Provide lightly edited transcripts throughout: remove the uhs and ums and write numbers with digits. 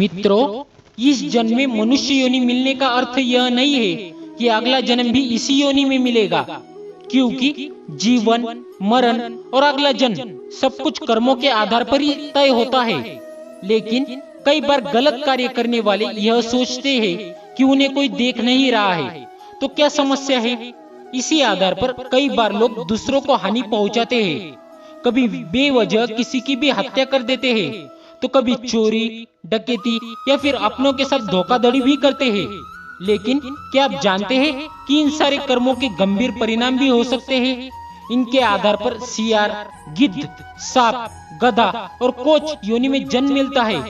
मित्रों, इस जन्म में मनुष्य योनि मिलने का अर्थ यह नहीं है कि अगला जन्म भी इसी योनि में मिलेगा, क्योंकि जीवन, मरण और अगला जन्म सब कुछ कर्मों के आधार पर ही तय होता है। लेकिन कई बार गलत कार्य करने वाले यह सोचते हैं कि उन्हें कोई देख नहीं रहा है, तो क्या समस्या है? इसी आधार पर कई बार लोग दूसरों को हानि पहुंचाते हैं, कभी बेवजह किसी की भी हत्या कर देते हैं, तो कभी चोरी, डकैती या फिर अपनों के साथ धोखाधड़ी भी करते हैं। लेकिन क्या आप जानते हैं कि इन सारे कर्मों के गंभीर परिणाम भी हो सकते हैं? इनके आधार पर सियार, गिद्ध, सांप, गधा और कोच योनि में जन्म मिलता है।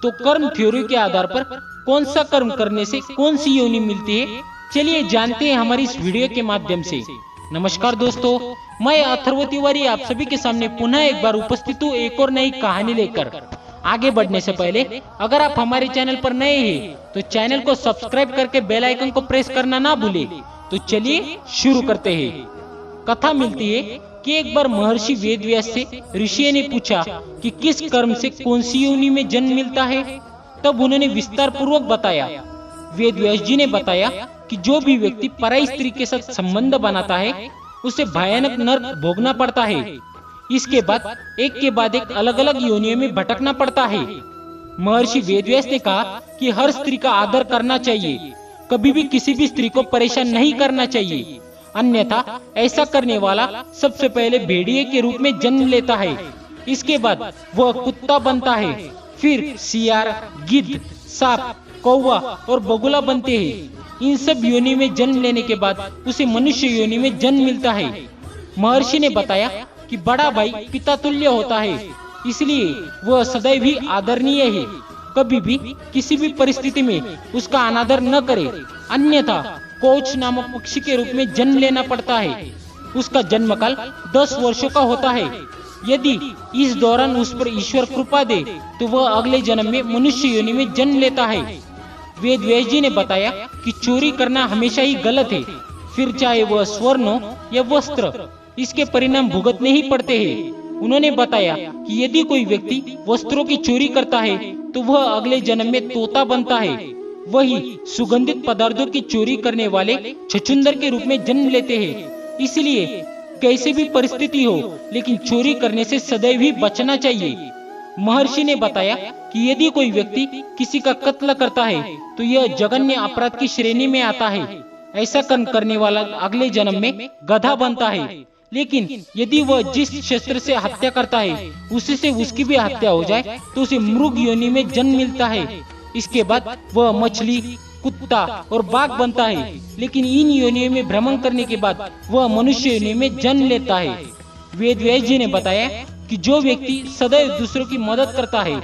तो कर्म थ्योरी के आधार पर कौन सा कर्म करने से कौन सी योनि मिलती है, चलिए जानते हैं हमारी इस वीडियो के माध्यम से। नमस्कार दोस्तों, मैं अथर्व तिवारी आप सभी के सामने पुनः एक बार उपस्थित हूँ एक और नई कहानी लेकर। आगे बढ़ने से पहले अगर आप हमारे चैनल पर नए हैं तो चैनल को सब्सक्राइब करके बेल आइकन को प्रेस करना ना भूले। तो चलिए शुरू करते हैं। कथा मिलती है कि एक बार महर्षि वेदव्यास से ऋषि ने पूछा कि किस कर्म से कौन सी योनि में जन्म मिलता है। तब उन्होंने विस्तार पूर्वक बताया। वेदव्यास जी ने बताया कि जो भी व्यक्ति पराई स्त्री के साथ संबंध बनाता है उसे भयानक नरक भोगना पड़ता है। इसके बाद एक के बाद एक अलग अलग योनियों में भटकना पड़ता है। महर्षि वेदव्यास ने कहा कि हर स्त्री का आदर करना चाहिए, कभी भी किसी भी स्त्री को परेशान नहीं करना चाहिए, अन्यथा ऐसा करने वाला सबसे पहले भेड़िए के रूप में जन्म लेता है, इसके बाद वह कुत्ता बनता है, फिर सियार, गिद्ध, सांप, कौवा और बगुला बनते हैं। इन सब योनि में जन्म लेने के बाद उसे मनुष्य योनि में जन्म मिलता है। महर्षि ने बताया कि बड़ा भाई पिता तुल्य होता है, इसलिए वह सदैव ही आदरणीय है। कभी भी किसी भी परिस्थिति में उसका अनादर न करे, अन्यथा कोच नामक पक्षी के रूप में जन्म लेना पड़ता है। उसका जन्मकाल 10 वर्षों का होता है। यदि इस दौरान उस पर ईश्वर कृपा दे तो वह अगले जन्म में मनुष्य योनि में जन्म लेता है। वेदव्यास जी ने बताया कि चोरी करना हमेशा ही गलत है, फिर चाहे वह स्वर्ण हो या वस्त्र, इसके परिणाम भुगतने ही पड़ते हैं। उन्होंने बताया कि यदि कोई व्यक्ति वस्त्रों की चोरी करता है तो वह अगले जन्म में तोता बनता है। वही सुगंधित पदार्थों की चोरी करने वाले छछूंदर के रूप में जन्म लेते हैं। इसलिए कैसे भी परिस्थिति हो, लेकिन चोरी करने से सदैव ही बचना चाहिए। महर्षि ने बताया कि यदि कोई व्यक्ति किसी का कत्ल करता है तो यह जघन्य अपराध की श्रेणी में आता है। ऐसा कर्म करने वाला अगले जन्म में गधा बनता है। लेकिन यदि वह जिस शस्त्र से हत्या करता है उसी से उसकी भी हत्या हो जाए तो उसे मृग योनि में जन्म मिलता है। इसके बाद वह मछली, कुत्ता और बाघ बनता है। लेकिन इन योनियों में भ्रमण करने के बाद वह मनुष्य योनि में जन्म लेता है। वेदव्यास जी ने बताया कि जो व्यक्ति सदैव दूसरों की मदद करता है,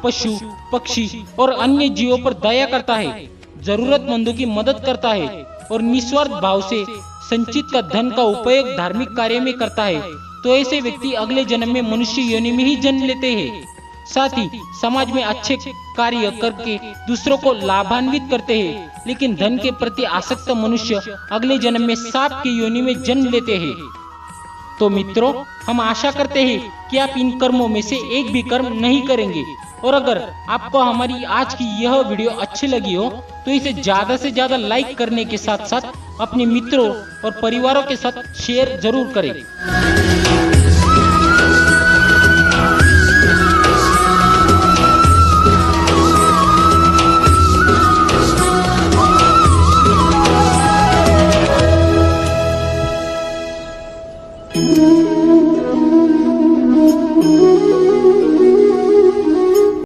पशु, पक्षी और अन्य जीवों पर दया करता है, जरूरतमंदों की मदद करता है और निस्वार्थ भाव से संचित का धन का उपयोग धार्मिक कार्य में करता है, तो ऐसे व्यक्ति अगले जन्म में मनुष्य योनि में ही जन्म लेते हैं। साथ ही समाज में अच्छे कार्य करके दूसरों को लाभान्वित करते हैं। लेकिन धन के प्रति आसक्त मनुष्य अगले जन्म में सांप की योनि में जन्म लेते हैं। तो मित्रों, हम आशा करते हैं कि आप इन कर्मों में से एक भी कर्म नहीं करेंगे। और अगर आपको हमारी आज की यह वीडियो अच्छी लगी हो तो इसे ज्यादा से ज्यादा लाइक करने के साथ साथ अपने मित्रों और परिवारों के साथ शेयर जरूर करें।